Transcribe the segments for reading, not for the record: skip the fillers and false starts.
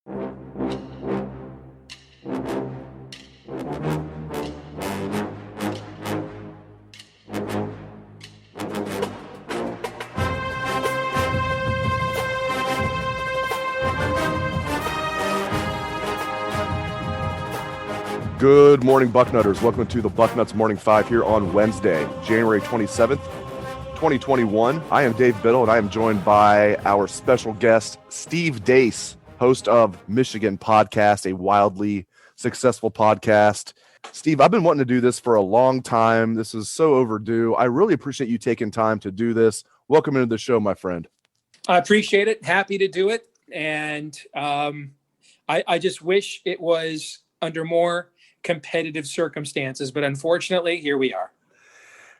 Good morning, Bucknutters. Welcome to the Bucknuts Morning Five here on Wednesday, January 27th, 2021. I am Dave Biddle, and I am joined by our special guest, Steve Deace, host of Michigan Podcast, a wildly successful podcast. Steve, I've been wanting to do this for a long time. This is so overdue. I really appreciate you taking time to do this. Welcome into the show, my friend. I appreciate it. Happy to do it. And I just wish it was under more competitive circumstances, but unfortunately, here we are.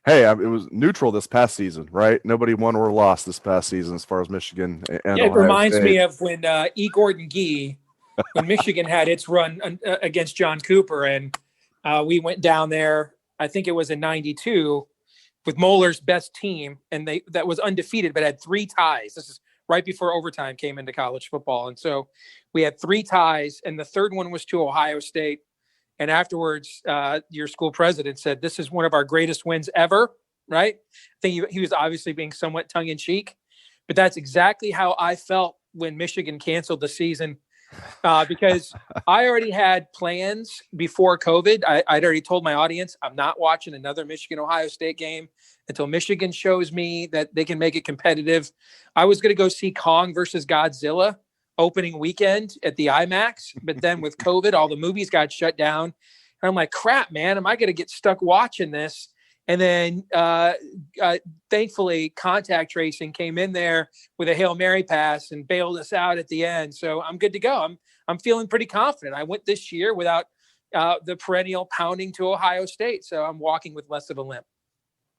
Hey, it was neutral this past season, right? Nobody won or lost this past season as far as Michigan and It Ohio reminds State. me of when E. Gordon Gee, when Michigan had its run against John Cooper, and we went down there, I think it was in 92, with Moeller's best team, and that was undefeated, but had 3 ties. This is right before overtime came into college football. And so we had 3 ties, and the third one was to Ohio State. And afterwards, your school president said, "This is one of our greatest wins ever," right? I think he was obviously being somewhat tongue-in-cheek, but that's exactly how I felt when Michigan canceled the season, because I already had plans before COVID. I'd already told my audience, I'm not watching another Michigan-Ohio State game until Michigan shows me that they can make it competitive. I was going to go see Kong versus Godzilla opening weekend at the IMAX, but then with COVID, all the movies got shut down. And I'm like, crap, man, am I going to get stuck watching this? And then thankfully, contact tracing came in there with a Hail Mary pass and bailed us out at the end. So I'm good to go. I'm feeling pretty confident. I went this year without the perennial pounding to Ohio State. So I'm walking with less of a limp.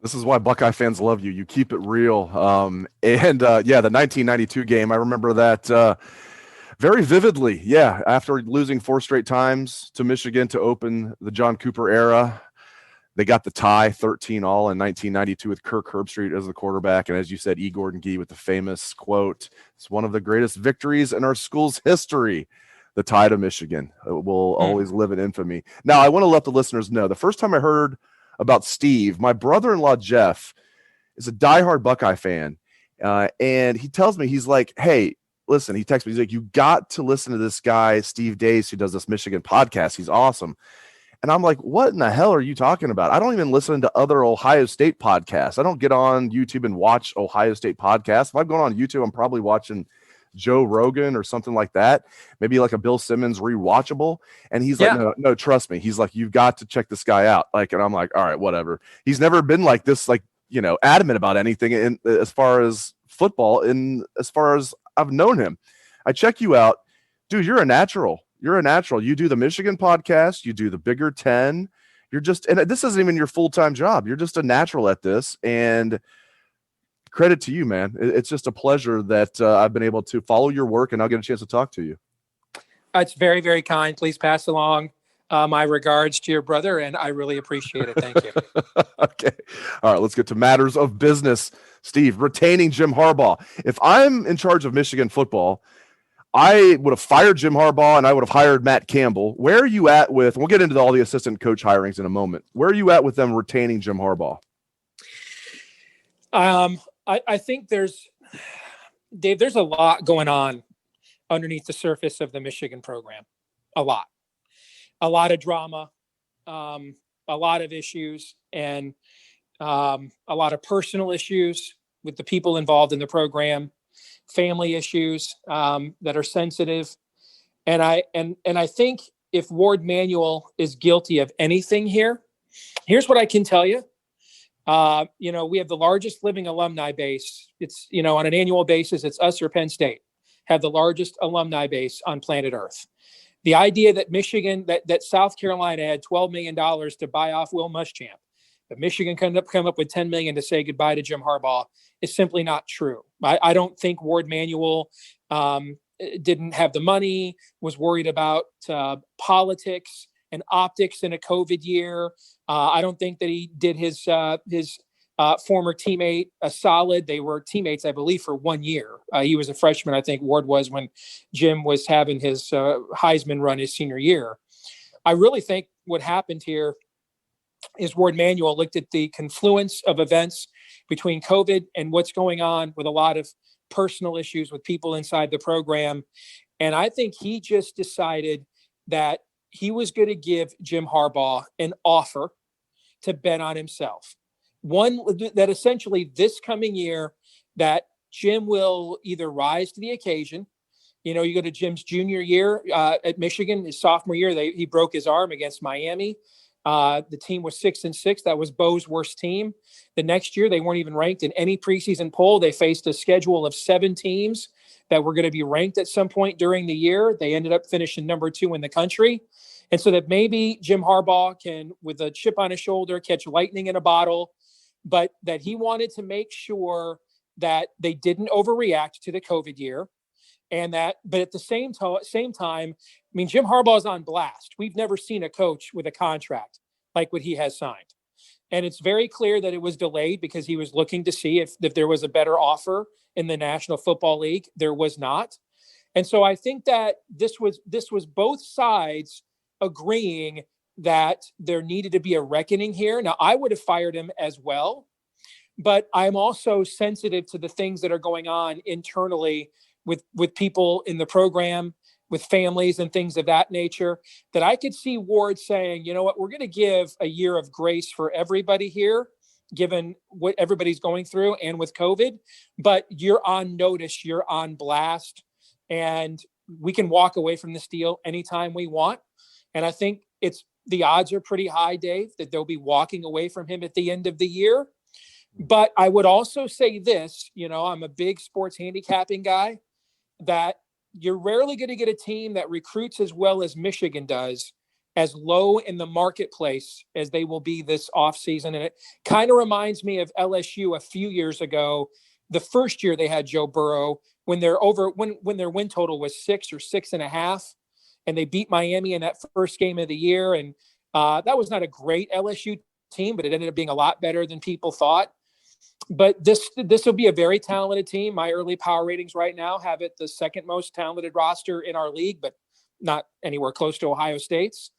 This is why Buckeye fans love you. You keep it real. The 1992 game, I remember that very vividly. Yeah, after losing 4 straight times to Michigan to open the John Cooper era, they got the tie 13-all in 1992 with Kirk Herbstreit as the quarterback. And as you said, E. Gordon Gee with the famous quote, "It's one of the greatest victories in our school's history. The tie to Michigan will always live in infamy." Now, I want to let the listeners know, the first time I heard about Steve, my brother-in-law, Jeff, is a diehard Buckeye fan. And he tells me, he's like, "Hey, listen," he texts me, he's like, "You got to listen to this guy, Steve Deace, who does this Michigan podcast. He's awesome." And I'm like, "What in the hell are you talking about? I don't even listen to other Ohio State podcasts. I don't get on YouTube and watch Ohio State podcasts. If I'm going on YouTube, I'm probably watching Joe Rogan or something like that, maybe like a Bill Simmons rewatchable." And he's like, no, trust me. He's like, "You've got to check this guy out." Like, and I'm like, all right, whatever. He's never been like this, like, adamant about anything in as far as football, as far as I've known him. I check you out, dude. You're a natural. You do the Michigan podcast. You do the Bigger 10. You're just, and this isn't even your full-time job. You're just a natural at this, and credit to you, man. It's just a pleasure that I've been able to follow your work, and I'll get a chance to talk to you. It's very, very kind. Please pass along my regards to your brother, and I really appreciate it. Thank you. Okay. All right, let's get to matters of business. Steve, retaining Jim Harbaugh. If I'm in charge of Michigan football, I would have fired Jim Harbaugh and I would have hired Matt Campbell. Where are you at with, we'll get into all the assistant coach hirings in a moment. Where are you at with them retaining Jim Harbaugh? I think there's a lot going on underneath the surface of the Michigan program. A lot of drama, a lot of issues, and a lot of personal issues with the people involved in the program, family issues that are sensitive. And I think if Ward Manuel is guilty of anything here, here's what I can tell you. We have the largest living alumni base. It's, on an annual basis, it's us or Penn State have the largest alumni base on planet Earth. The idea that Michigan, that South Carolina had $12 million to buy off Will Muschamp, but Michigan come up with $10 million to say goodbye to Jim Harbaugh is simply not true. I don't think Ward Manuel didn't have the money, was worried about politics and optics in a COVID year. I don't think that he did his former teammate, a solid. They were teammates, I believe, for 1 year. He was a freshman, I think Ward was, when Jim was having his Heisman run his senior year. I really think what happened here is Ward Manuel looked at the confluence of events between COVID and what's going on with a lot of personal issues with people inside the program. And I think he just decided that he was going to give Jim Harbaugh an offer to bet on himself. One that essentially this coming year that Jim will either rise to the occasion. You know, you go to Jim's junior year at Michigan, his sophomore year, he broke his arm against Miami. The team was 6-6. That was Bo's worst team. The next year, they weren't even ranked in any preseason poll. They faced a schedule of 7 teams that were going to be ranked at some point during the year. They ended up finishing number 2 in the country. And so that maybe Jim Harbaugh can, with a chip on his shoulder, catch lightning in a bottle, but that he wanted to make sure that they didn't overreact to the COVID year. And that, but at the same time, I mean, Jim Harbaugh is on blast. We've never seen a coach with a contract like what he has signed. And it's very clear that it was delayed because he was looking to see if there was a better offer in the National Football League. There was not. And so I think that this was both sides agreeing that there needed to be a reckoning here. Now, I would have fired him as well, but I'm also sensitive to the things that are going on internally with people in the program, with families and things of that nature, that I could see Ward saying, you know what, we're going to give a year of grace for everybody here, given what everybody's going through and with COVID, but you're on notice, you're on blast, and we can walk away from this deal anytime we want. And I think the odds are pretty high, Dave, that they'll be walking away from him at the end of the year. But I would also say this, you know, I'm a big sports handicapping guy, that you're rarely going to get a team that recruits as well as Michigan does, as low in the marketplace as they will be this offseason. And it kind of reminds me of LSU a few years ago, the first year they had Joe Burrow, when their win total was 6 or 6.5, and they beat Miami in that first game of the year. And that was not a great LSU team, but it ended up being a lot better than people thought. But this will be a very talented team. My early power ratings right now have it the second most talented roster in our league, but not anywhere close to Ohio State's.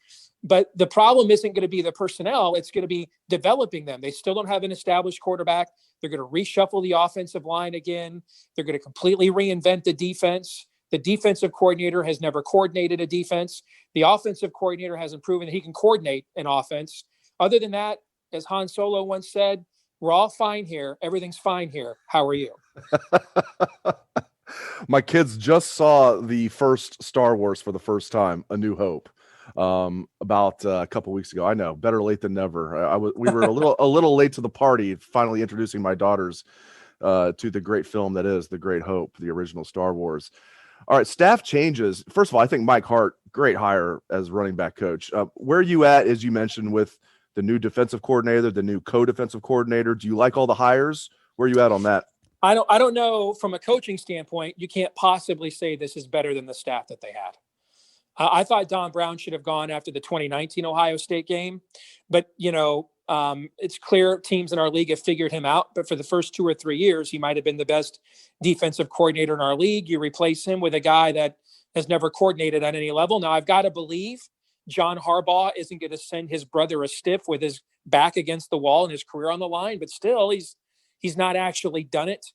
But the problem isn't going to be the personnel. It's going to be developing them. They still don't have an established quarterback. They're going to reshuffle the offensive line again. They're going to completely reinvent the defense. The defensive coordinator has never coordinated a defense. The offensive coordinator hasn't proven that he can coordinate an offense. Other than that, as Han Solo once said, we're all fine here. Everything's fine here. How are you? My kids just saw the first Star Wars for the first time, A New Hope, about a couple weeks ago. I know, better late than never. We were a little late to the party, finally introducing my daughters to the great film that is The Great Hope, the original Star Wars. All right, staff changes. First of all, I think Mike Hart, great hire as running back coach. Where are you at, as you mentioned, with the new defensive coordinator, the new co-defensive coordinator? Do you like all the hires? Where are you at on that? I don't know. From a coaching standpoint, you can't possibly say this is better than the staff that they had. I thought Don Brown should have gone after the 2019 Ohio State game, but it's clear teams in our league have figured him out. But for the first 2 or 3 years, he might have been the best defensive coordinator in our league. You replace him with a guy that has never coordinated on any level. Now, I've got to believe John Harbaugh isn't going to send his brother a stiff with his back against the wall and his career on the line, but still, he's not actually done it.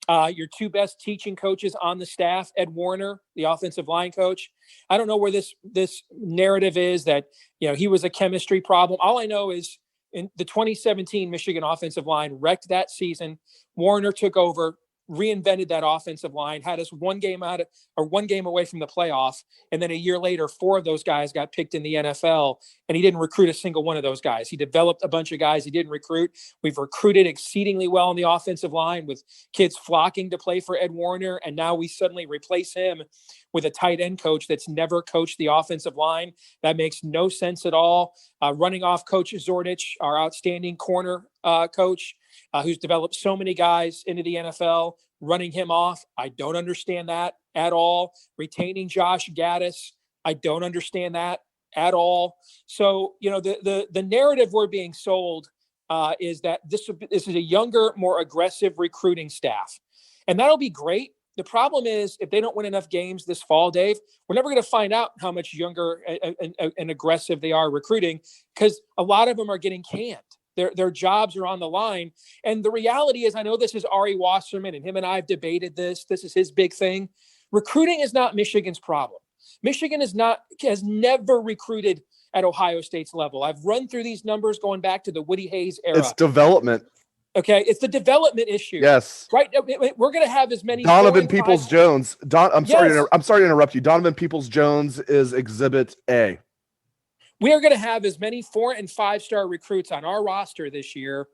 Your 2 best teaching coaches on the staff, Ed Warner, the offensive line coach. I don't know where this narrative is that, he was a chemistry problem. All I know is in the 2017 Michigan offensive line wrecked that season. Warner took over, reinvented that offensive line, had us one game away from the playoff. And then a year later, 4 of those guys got picked in the NFL, and he didn't recruit a single one of those guys. He developed a bunch of guys he didn't recruit. We've recruited exceedingly well on the offensive line with kids flocking to play for Ed Warner. And now we suddenly replace him with a tight end coach that's never coached the offensive line. That makes no sense at all. Running off Coach Zordich, our outstanding corner coach, who's developed so many guys into the NFL, running him off. I don't understand that at all. Retaining Josh Gaddis, I don't understand that at all. So, the narrative we're being sold is that this is a younger, more aggressive recruiting staff. And that'll be great. The problem is if they don't win enough games this fall, Dave, we're never going to find out how much younger and aggressive they are recruiting, because a lot of them are getting canned. Their jobs are on the line. And the reality is, I know this is Ari Wasserman, and him and I have debated this. This is his big thing. Recruiting is not Michigan's problem. Michigan has never recruited at Ohio State's level. I've run through these numbers going back to the Woody Hayes era. It's development. Okay, it's the development issue. Yes. Right. We're going to have as many. Donovan Peoples-Jones. I'm sorry to interrupt you. Donovan Peoples-Jones is Exhibit A. We are going to have as many 4- and 5-star recruits on our roster this year.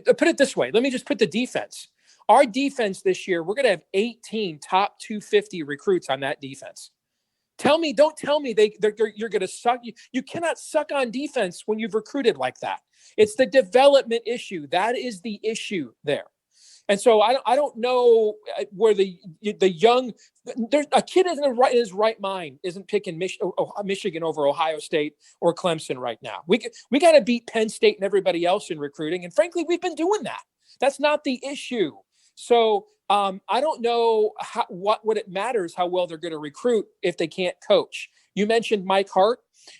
Put it this way. Let me just put the defense. Our defense this year, we're going to have 18 top 250 recruits on that defense. Don't tell me you're going to suck. You cannot suck on defense when you've recruited like that. It's the development issue. That is the issue there. And so I don't know where the young, there's a kid in his right mind isn't picking Michigan over Ohio State or Clemson right now. We got to beat Penn State and everybody else in recruiting. And frankly, we've been doing that. That's not the issue. So I don't know what it matters how well they're going to recruit if they can't coach. You mentioned Mike Hart.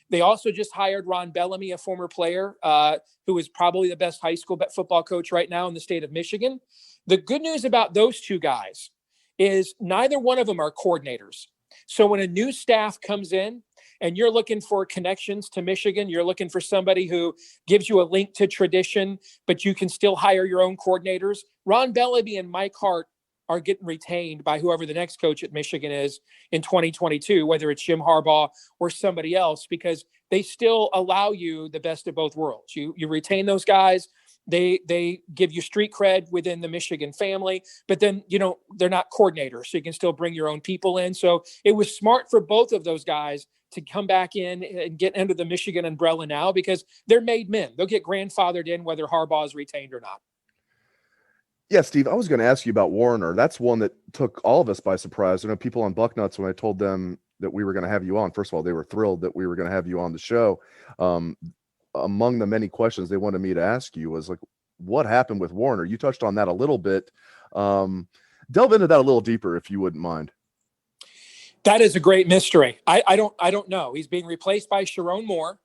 They also just hired Ron Bellamy, a former player who is probably the best high school football coach right now in the state of Michigan. The good news about those two guys is neither one of them are coordinators. So when a new staff comes in and you're looking for connections to Michigan, you're looking for somebody who gives you a link to tradition, but you can still hire your own coordinators. Ron Bellamy and Mike Hart are getting retained by whoever the next coach at Michigan is in 2022, whether it's Jim Harbaugh or somebody else, because they still allow you the best of both worlds. You retain those guys. They give you street cred within the Michigan family, but then, they're not coordinators, so you can still bring your own people in. So it was smart for both of those guys to come back in and get under the Michigan umbrella now, because they're made men. They'll get grandfathered in whether Harbaugh is retained or not. Yeah, Steve, I was going to ask you about Warner. That's one that took all of us by surprise. I know people on Bucknuts, when I told them that we were going to have you on, first of all, they were thrilled that we were going to have you on the show. Among the many questions they wanted me to ask you was like, what happened with Warner? You touched on that a little bit. Delve into that a little deeper, if you wouldn't mind. That is a great mystery. I don't know. He's being replaced by Sharon Moore,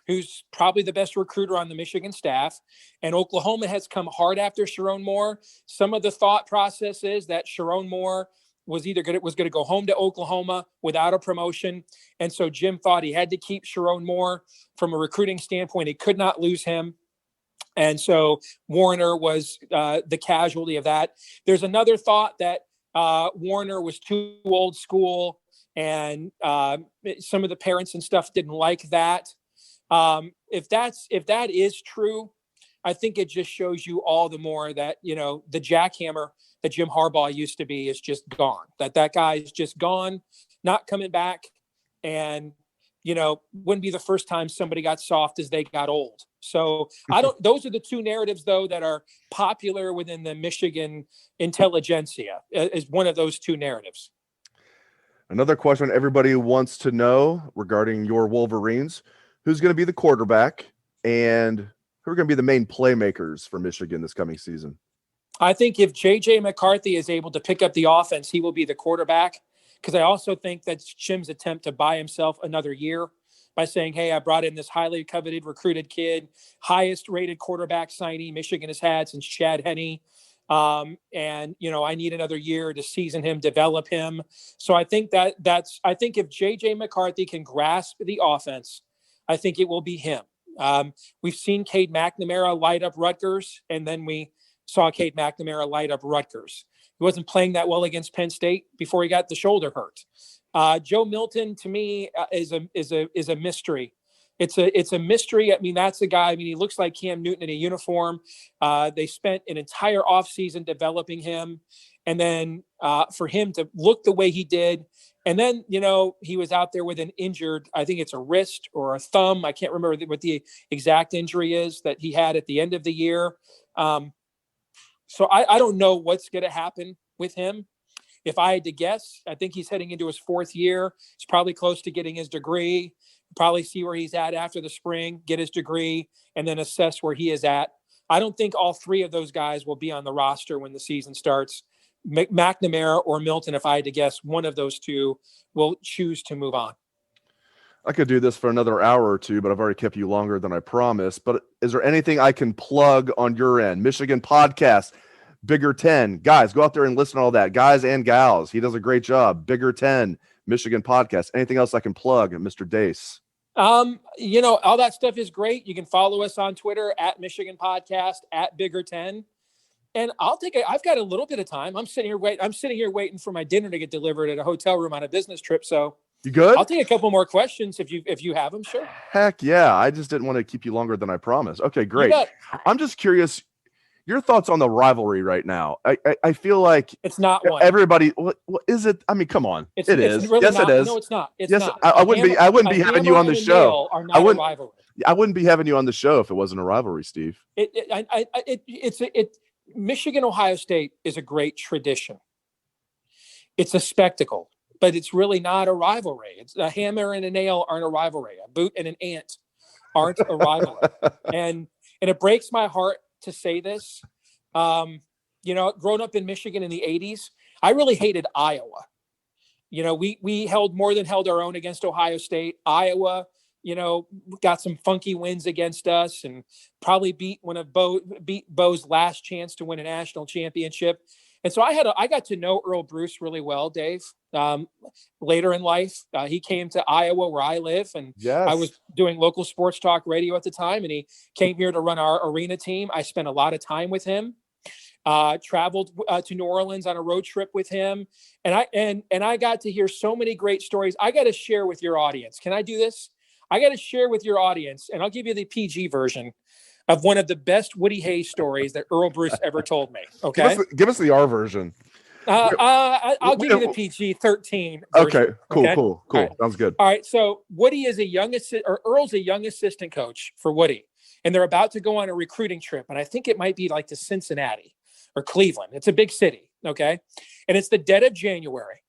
who's probably the best recruiter on the Michigan staff. And Oklahoma has come hard after Sharon Moore. Some of the thought process is that Sharon Moore was going to go home to Oklahoma without a promotion. And so Jim thought he had to keep Sharon Moore from a recruiting standpoint. He could not lose him. And so Warner was the casualty of that. There's another thought that Warner was too old school, and some of the parents and stuff didn't like that. If that is true, I think it just shows you all the more that, the jackhammer that Jim Harbaugh used to be is just gone. That guy is just gone, not coming back. And, wouldn't be the first time somebody got soft as they got old. So those are the two narratives, though, that are popular within the Michigan intelligentsia, is one of those two narratives. Another question everybody wants to know regarding your Wolverines: who's going to be the quarterback, and who are going to be the main playmakers for Michigan this coming season? I think if J.J. McCarthy is able to pick up the offense, he will be the quarterback, because I also think that's Jim's attempt to buy himself another year by saying, hey, I brought in this highly coveted, recruited kid, highest rated quarterback signee Michigan has had since Chad Henne. And, I need another year to season him, develop him. So I think I think if J.J. McCarthy can grasp the offense, I think it will be him. We've seen Cade McNamara light up Rutgers, and then we saw Cade McNamara light up Rutgers. He wasn't playing that well against Penn State before he got the shoulder hurt. Joe Milton, to me, is a mystery. It's a mystery. I mean, that's a guy. I mean, he looks like Cam Newton in a uniform. They spent an entire offseason developing him, and then for him to look the way he did, and then he was out there with an injured, I think it's a wrist or a thumb. I can't remember what the exact injury is that he had at the end of the year. So I don't know what's going to happen with him. If I had to guess, I think he's heading into his 4th year. He's probably close to getting his degree. Probably see where he's at after the spring, get his degree, and then assess where he is at I don't think all three of those guys will be on the roster when the season starts. McNamara or Milton, if I had to guess, one of those two will choose to move on. I could do this for another hour or two, but I've already kept you longer than I promised. But is there anything I can plug on your end? Michigan podcast, Bigger 10. Guys, go out there and listen to all that. Guys and gals, he does a great job. Bigger 10, Michigan podcast. Anything else I can plug, Mr. Deace? All that stuff is great. You can follow us on Twitter at Michigan Podcast, at Bigger 10. And I've got a little bit of time. I'm sitting here waiting for my dinner to get delivered at a hotel room on a business trip. So you good? I'll take a couple more questions if you have them. Sure. Heck yeah. I just didn't want to keep you longer than I promised. Okay, great. I'm just curious. Your thoughts on the rivalry right now? I feel like it's not one. Everybody. What is it? I mean, come on. It is. Really yes, not. it is. No, it's not. It's yes, not. I wouldn't be having you on the show. I wouldn't be having you on the show if it wasn't a rivalry, Steve. Michigan Ohio State is a great tradition. It's a spectacle, but it's really not a rivalry. It's a hammer and a nail aren't a rivalry. A boot and an ant aren't a rivalry. and it breaks my heart to say this. Growing up in Michigan in the 80s, I really hated Iowa. We held our own against Ohio State. Iowa, got some funky wins against us and probably beat Bo's last chance to win a national championship. And so I got to know Earl Bruce really well, Dave. Later in life, he came to Iowa where I live, and yes. I was doing local sports talk radio at the time, and he came here to run our arena team. I spent a lot of time with him. Traveled to New Orleans on a road trip with him, and I got to hear so many great stories. I got to share with your audience. Can I do this? I got to share with your audience, and I'll give you the PG version of one of the best Woody Hayes stories that Earl Bruce ever told me. Okay, give us the R version. I'll give you the PG-13 version. Okay, cool. Right. Sounds good. All right, so Woody is Earl's a young assistant coach for Woody, and they're about to go on a recruiting trip, and I think it might be like to Cincinnati or Cleveland. It's a big city, okay? And it's the dead of January.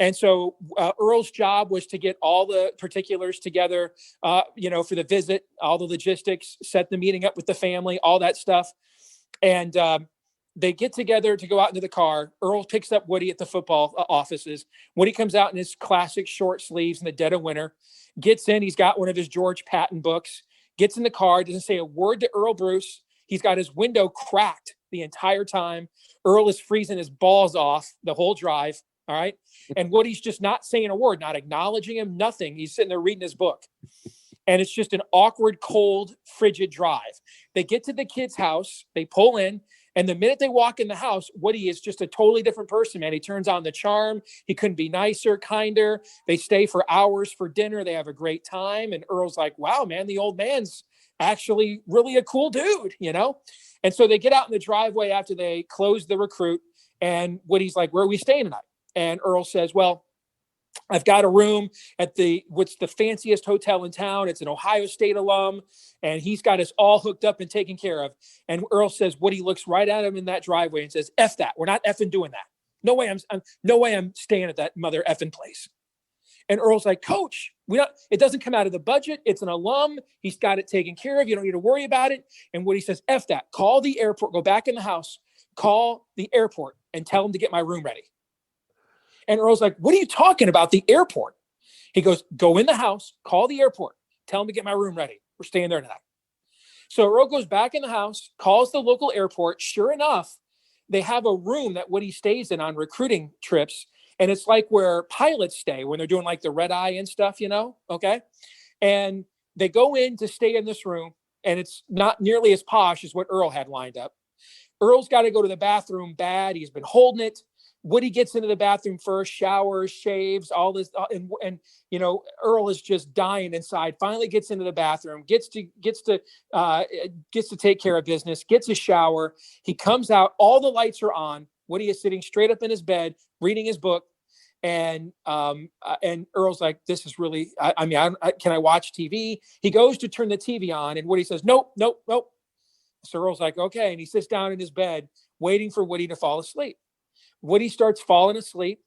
And so Earl's job was to get all the particulars together, for the visit, all the logistics, set the meeting up with the family, all that stuff. And they get together to go out into the car. Earl picks up Woody at the football offices. Woody comes out in his classic short sleeves in the dead of winter, gets in. He's got one of his George Patton books, gets in the car, doesn't say a word to Earl Bruce. He's got his window cracked the entire time. Earl is freezing his balls off the whole drive. All right. And Woody's just not saying a word, not acknowledging him, nothing. He's sitting there reading his book. And it's just an awkward, cold, frigid drive. They get to the kid's house, they pull in, and the minute they walk in the house, Woody is just a totally different person, man. He turns on the charm. He couldn't be nicer, kinder. They stay for hours for dinner. They have a great time. And Earl's like, wow, man, the old man's actually really a cool dude, And so they get out in the driveway after they close the recruit. And Woody's like, where are we staying tonight? And Earl says, well, I've got a room at what's the fanciest hotel in town. It's an Ohio State alum, and he's got us all hooked up and taken care of. And Earl says, Woody looks right at him in that driveway and says, F that. We're not effing doing that. No way I'm staying at that mother effing place. And Earl's like, Coach, it doesn't come out of the budget. It's an alum. He's got it taken care of. You don't need to worry about it. And Woody says, F that. Call the airport. Go back in the house. Call the airport and tell them to get my room ready. And Earl's like, what are you talking about, the airport? He goes, go in the house, call the airport, tell them to get my room ready. We're staying there tonight. So Earl goes back in the house, calls the local airport. Sure enough, they have a room that Woody stays in on recruiting trips. And it's like where pilots stay when they're doing like the red eye and stuff, okay? And they go in to stay in this room, and it's not nearly as posh as what Earl had lined up. Earl's got to go to the bathroom bad. He's been holding it. Woody gets into the bathroom first, showers, shaves, all this, and Earl is just dying inside. Finally, gets into the bathroom, gets to take care of business, gets a shower. He comes out, all the lights are on. Woody is sitting straight up in his bed, reading his book, and Earl's like, "This is really. Can I watch TV?" He goes to turn the TV on, and Woody says, "Nope." So Earl's like, "Okay," and he sits down in his bed, waiting for Woody to fall asleep. Woody starts falling asleep.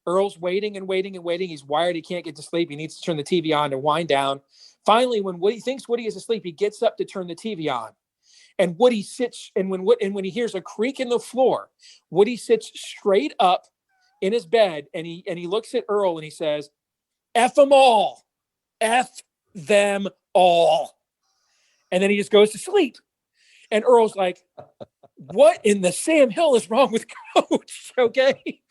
Earl's waiting and waiting and waiting. He's wired. He can't get to sleep. He needs to turn the TV on to wind down. Finally, when Woody thinks Woody is asleep, he gets up to turn the TV on. And Woody sits, and when he hears a creak in the floor, Woody sits straight up in his bed, and he looks at Earl and he says, "F them all, F them all," and then he just goes to sleep. And Earl's like, "What in the Sam Hill is wrong with Coach?" Okay,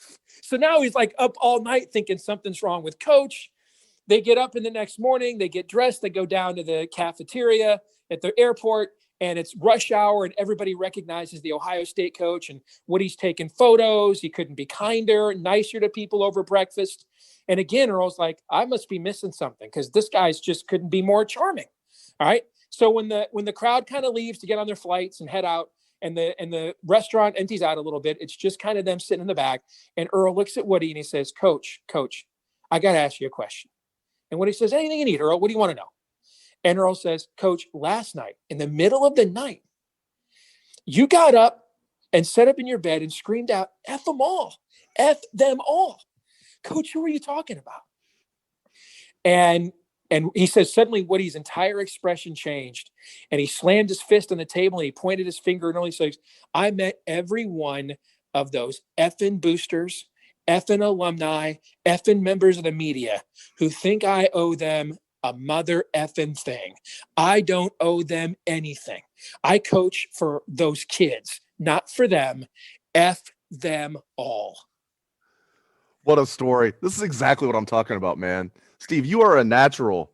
so now he's like up all night thinking something's wrong with Coach. They get up in the next morning, they get dressed, they go down to the cafeteria at the airport, and it's rush hour, and everybody recognizes the Ohio State coach, and Woody's taking photos. He couldn't be kinder, nicer to people over breakfast. And again, Earl's like, I must be missing something because this guy's just couldn't be more charming. All right. So when the crowd kind of leaves to get on their flights and head out, and the restaurant empties out a little bit, it's just kind of them sitting in the back. And Earl looks at Woody and he says, Coach, I got to ask you a question. And Woody says, anything you need, Earl. What do you want to know? And Earl says, Coach, last night, in the middle of the night, you got up and sat up in your bed and screamed out, F them all, F them all. Coach, who are you talking about? And he says, suddenly Woody's entire expression changed, and he slammed his fist on the table and he pointed his finger and only says, I met every one of those effing boosters, effing alumni, effing members of the media who think I owe them a mother effing thing. I don't owe them anything. I coach for those kids, not for them. F them all. What a story. This is exactly what I'm talking about, man. Steve, you are a natural.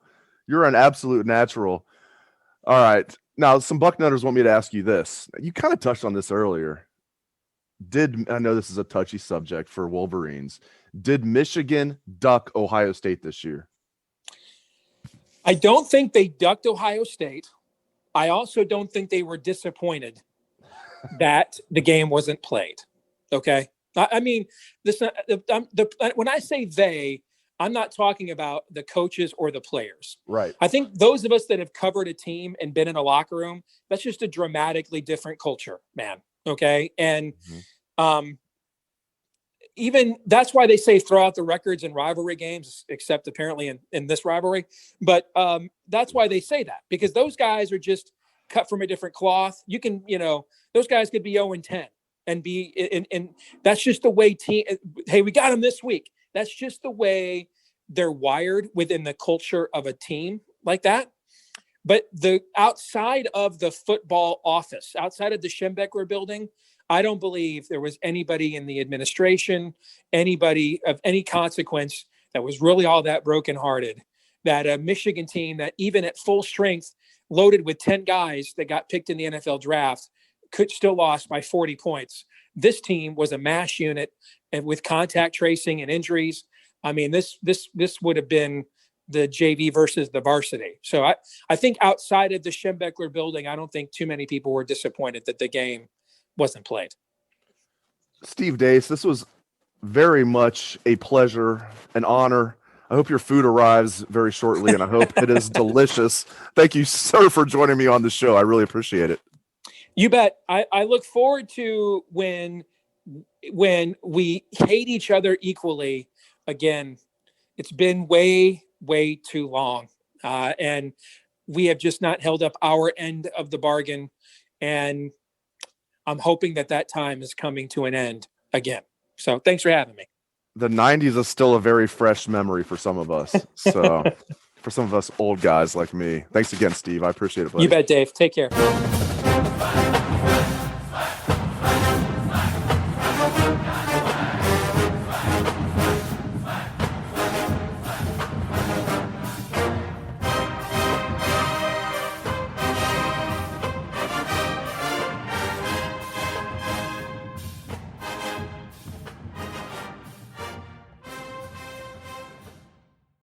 You're an absolute natural. All right. Now, some Bucknutters want me to ask you this. You kind of touched on this earlier. I know this is a touchy subject for Wolverines. Did Michigan duck Ohio State this year? I don't think they ducked Ohio State. I also don't think they were disappointed that the game wasn't played. Okay. I mean, when I say they, I'm not talking about the coaches or the players. Right. I think those of us that have covered a team and been in a locker room, that's just a dramatically different culture, man. Okay. And even that's why they say throw out the records in rivalry games, except apparently in this rivalry. But that's why they say that, because those guys are just cut from a different cloth. You can, those guys could be 0-10 and be, and that's just the way team. Hey, we got them this week. That's just the way they're wired within the culture of a team like that. But the outside of the football office, outside of the Schembeckler building, I don't believe there was anybody in the administration, anybody of any consequence that was really all that brokenhearted, that a Michigan team that even at full strength, loaded with 10 guys that got picked in the NFL draft, could still lost by 40 points. This team was a mash unit, and with contact tracing and injuries. I mean, this would have been the JV versus the varsity. So I think outside of the Schembeckler building, I don't think too many people were disappointed that the game wasn't played. Steve Deace, this was very much a pleasure, an honor. I hope your food arrives very shortly, and I hope it is delicious. Thank you, sir, for joining me on the show. I really appreciate it. You bet. I look forward to when we hate each other equally again. It's been way too long, and we have just not held up our end of the bargain, and I'm hoping that time is coming to an end again. So thanks for having me. The 90s is still a very fresh memory for some of us. So for some of us old guys like me, thanks again, Steve. I appreciate it, buddy. You bet, Dave. Take care.